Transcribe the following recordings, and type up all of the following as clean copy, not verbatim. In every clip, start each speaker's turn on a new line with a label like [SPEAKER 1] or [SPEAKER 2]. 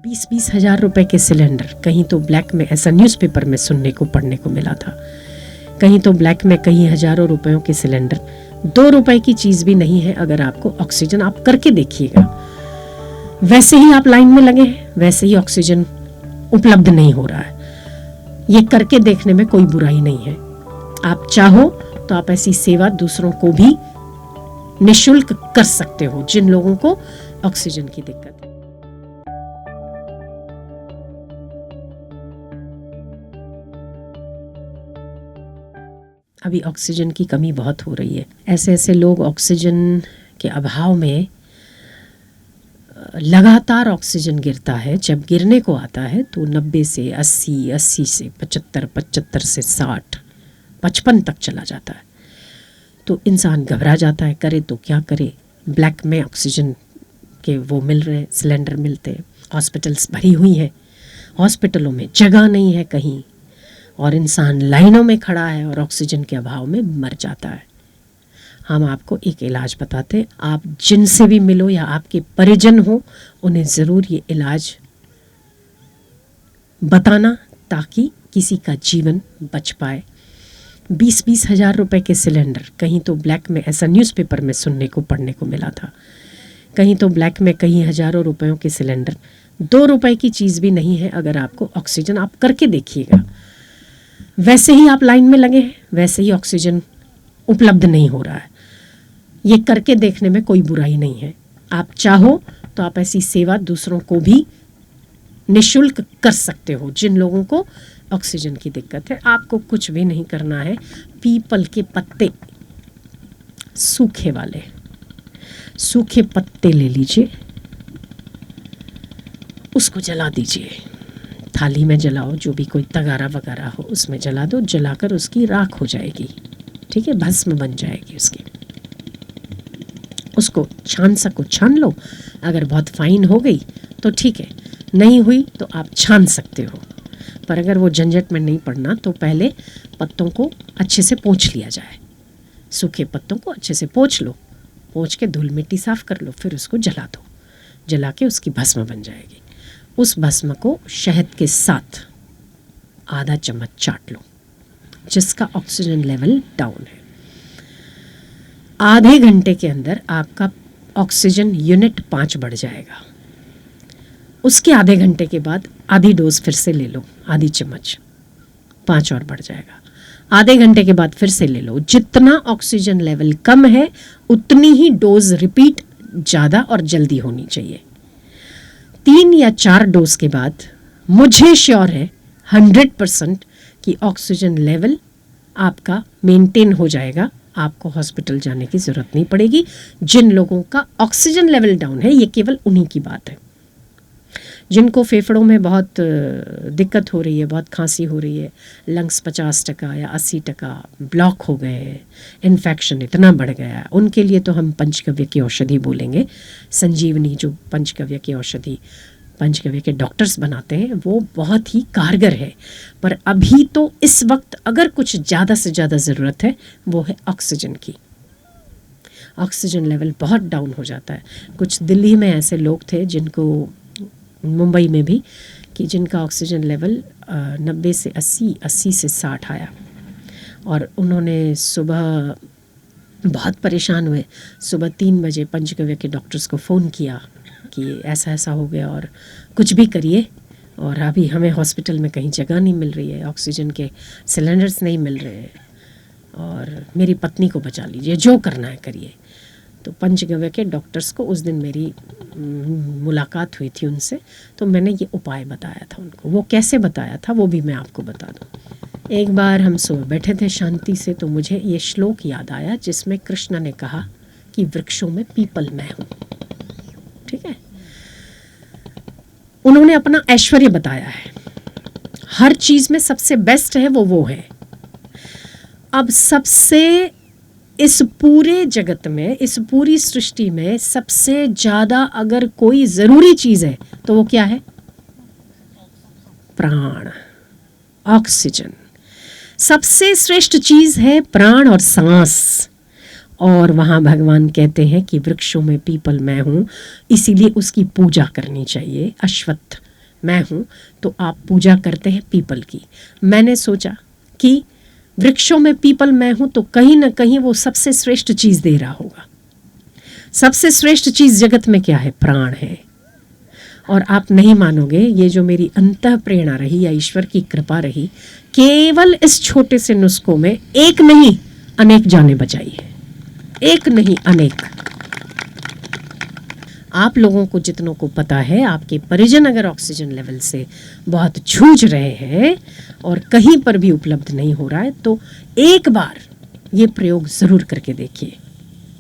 [SPEAKER 1] 20-20 हजार रुपए के सिलेंडर, कहीं तो ब्लैक में, ऐसा न्यूज़पेपर में सुनने को पढ़ने को मिला था। कहीं तो ब्लैक में कहीं हजारों रुपयों के सिलेंडर। 2 रुपए की चीज़ भी नहीं है अगर आपको ऑक्सीजन, आप करके देखिएगा। वैसे ही आप लाइन में लगे हैं, वैसे ही ऑक्सीजन उपलब्ध नहीं हो रहा है। ये करके देखने में कोई बुराई नहीं है। आप चाहो तो आप ऐसी सेवा दूसरों को भी निःशुल्क कर सकते हो, जिन लोगों को ऑक्सीजन की दिक्कत है। अभी ऑक्सीजन की कमी बहुत हो रही है। ऐसे ऐसे लोग ऑक्सीजन के अभाव में, लगातार ऑक्सीजन गिरता है, जब गिरने को आता है तो 90 से 80, 80 से 75, 75 से 60, 55 तक चला जाता है। तो इंसान घबरा जाता है, करे तो क्या करे। ब्लैक में ऑक्सीजन के वो मिल रहे हैं, सिलेंडर मिलते हैं, हॉस्पिटल्स भरी हुई हैं, हॉस्पिटलों में जगह नहीं है कहीं, और इंसान लाइनों में खड़ा है और ऑक्सीजन के अभाव में मर जाता है। हम आपको एक इलाज बताते हैं, आप जिनसे भी मिलो या आपके परिजन हो, उन्हें ज़रूर ये इलाज बताना ताकि किसी का जीवन बच पाए। 20-20 हजार रुपए के सिलेंडर, कहीं तो ब्लैक में, ऐसा न्यूज़पेपर में सुनने को पढ़ने को मिला था। कहीं तो ब्लैक में कहीं हजारों रुपयों के सिलेंडर। 2 रुपए की चीज़ भी नहीं है अगर आपको ऑक्सीजन, आप करके देखिएगा। वैसे ही आप लाइन में लगे हैं, वैसे ही ऑक्सीजन उपलब्ध नहीं हो रहा है। ये करके देखने में कोई बुराई नहीं है। आप चाहो तो आप ऐसी सेवा दूसरों को भी निःशुल्क कर सकते हो, जिन लोगों को ऑक्सीजन की दिक्कत है। आपको कुछ भी नहीं करना है। पीपल के पत्ते, सूखे वाले सूखे पत्ते ले लीजिए, उसको जला दीजिए, थाली में जलाओ, जो भी कोई तगारा वगैरह हो उसमें जला दो। जलाकर उसकी राख हो जाएगी, ठीक है, भस्म बन जाएगी उसकी। उसको छान सको छान लो, अगर बहुत फाइन हो गई तो ठीक है, नहीं हुई तो आप छान सकते हो। पर अगर वो झंझट में नहीं पड़ना तो पहले पत्तों को अच्छे से पोंछ लिया जाए। सूखे पत्तों को अच्छे से पोंछ लो, पोंछ के धूल मिट्टी साफ कर लो, फिर उसको जला दो। जला के उसकी भस्म बन जाएगी। उस भस्म को शहद के साथ आधा चम्मच चाट लो, जिसका ऑक्सीजन लेवल डाउन है। आधे घंटे के अंदर आपका ऑक्सीजन यूनिट 5 बढ़ जाएगा। उसके आधे घंटे के बाद आधी डोज फिर से ले लो, आधी चम्मच, 5 और बढ़ जाएगा। आधे घंटे के बाद फिर से ले लो। जितना ऑक्सीजन लेवल कम है उतनी ही डोज रिपीट ज़्यादा और जल्दी होनी चाहिए। 3 या 4 डोज के बाद मुझे श्योर है 100% कि ऑक्सीजन लेवल आपका मेंटेन हो जाएगा। आपको हॉस्पिटल जाने की ज़रूरत नहीं पड़ेगी। जिन लोगों का ऑक्सीजन लेवल डाउन है, ये केवल उन्हीं की बात है। जिनको फेफड़ों में बहुत दिक्कत हो रही है, बहुत खांसी हो रही है, लंग्स 50% या 80% ब्लॉक हो गए हैं, इन्फेक्शन इतना बढ़ गया है, उनके लिए तो हम पंचगव्य की औषधि बोलेंगे। संजीवनी, जो पंचगव्य की औषधि पंचगव्य के डॉक्टर्स बनाते हैं, वो बहुत ही कारगर है। पर अभी तो इस वक्त अगर कुछ ज़्यादा से ज़्यादा ज़रूरत है वो है ऑक्सीजन की। ऑक्सीजन लेवल बहुत डाउन हो जाता है। कुछ दिल्ली में ऐसे लोग थे जिनको, मुंबई में भी, कि जिनका ऑक्सीजन लेवल 90 से 80, 80 से 60 आया, और उन्होंने सुबह बहुत परेशान हुए। सुबह 3 बजे पंचगव्य के डॉक्टर्स को फ़ोन किया कि ऐसा ऐसा हो गया और कुछ भी करिए, और अभी हमें हॉस्पिटल में कहीं जगह नहीं मिल रही है, ऑक्सीजन के सिलेंडर्स नहीं मिल रहे हैं, और मेरी पत्नी को बचा लीजिए, जो करना है करिए। तो पंचगव्य के डॉक्टर्स को उस दिन मेरी मुलाकात हुई थी उनसे, तो मैंने ये उपाय बताया था उनको। वो कैसे बताया था वो भी मैं आपको बता दूँ। एक बार हम सुबह बैठे थे शांति से, तो मुझे ये श्लोक याद आया जिसमें कृष्ण ने कहा कि वृक्षों में पीपल मैं हूँ, ठीक है। उन्होंने अपना ऐश्वर्य बताया है, हर चीज़ में सबसे बेस्ट है वो है। अब सबसे, इस पूरे जगत में, इस पूरी सृष्टि में सबसे ज़्यादा अगर कोई ज़रूरी चीज़ है तो वो क्या है? प्राण, ऑक्सीजन। सबसे श्रेष्ठ चीज़ है प्राण और सांस। और वहाँ भगवान कहते हैं कि वृक्षों में पीपल मैं हूँ, इसीलिए उसकी पूजा करनी चाहिए। अश्वत्थ मैं हूँ, तो आप पूजा करते हैं पीपल की। मैंने सोचा कि वृक्षों में पीपल मैं हूँ, तो कहीं ना कहीं वो सबसे श्रेष्ठ चीज़ दे रहा होगा। सबसे श्रेष्ठ चीज़ जगत में क्या है? प्राण है। और आप नहीं मानोगे, ये जो मेरी अंतः प्रेरणा रही या ईश्वर की कृपा रही, केवल इस छोटे से नुस्खों में एक नहीं अनेक जानें बचाई है। एक नहीं अनेक। आप लोगों को जितनों को पता है, आपके परिजन अगर ऑक्सीजन लेवल से बहुत जूझ रहे हैं और कहीं पर भी उपलब्ध नहीं हो रहा है, तो एक बार ये प्रयोग ज़रूर करके देखिए।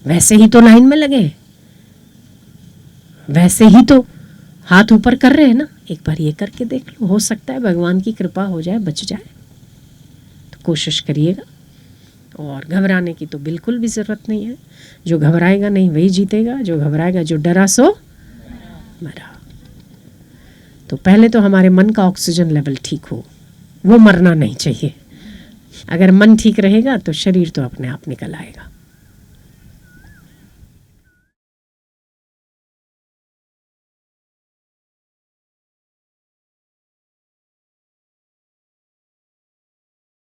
[SPEAKER 1] वैसे ही तो लाइन में लगे हैं, वैसे ही तो हाथ ऊपर कर रहे हैं ना, एक बार ये करके देख लो। हो सकता है भगवान की कृपा हो जाए, बच जाए। तो कोशिश करिएगा। और घबराने की तो बिल्कुल भी ज़रूरत नहीं है। जो घबराएगा नहीं वही जीतेगा, जो घबराएगा, जो डरा सो मरा। तो पहले तो हमारे मन का ऑक्सीजन लेवल ठीक हो, वो मरना नहीं चाहिए। अगर मन ठीक रहेगा तो शरीर तो अपने आप निकल आएगा।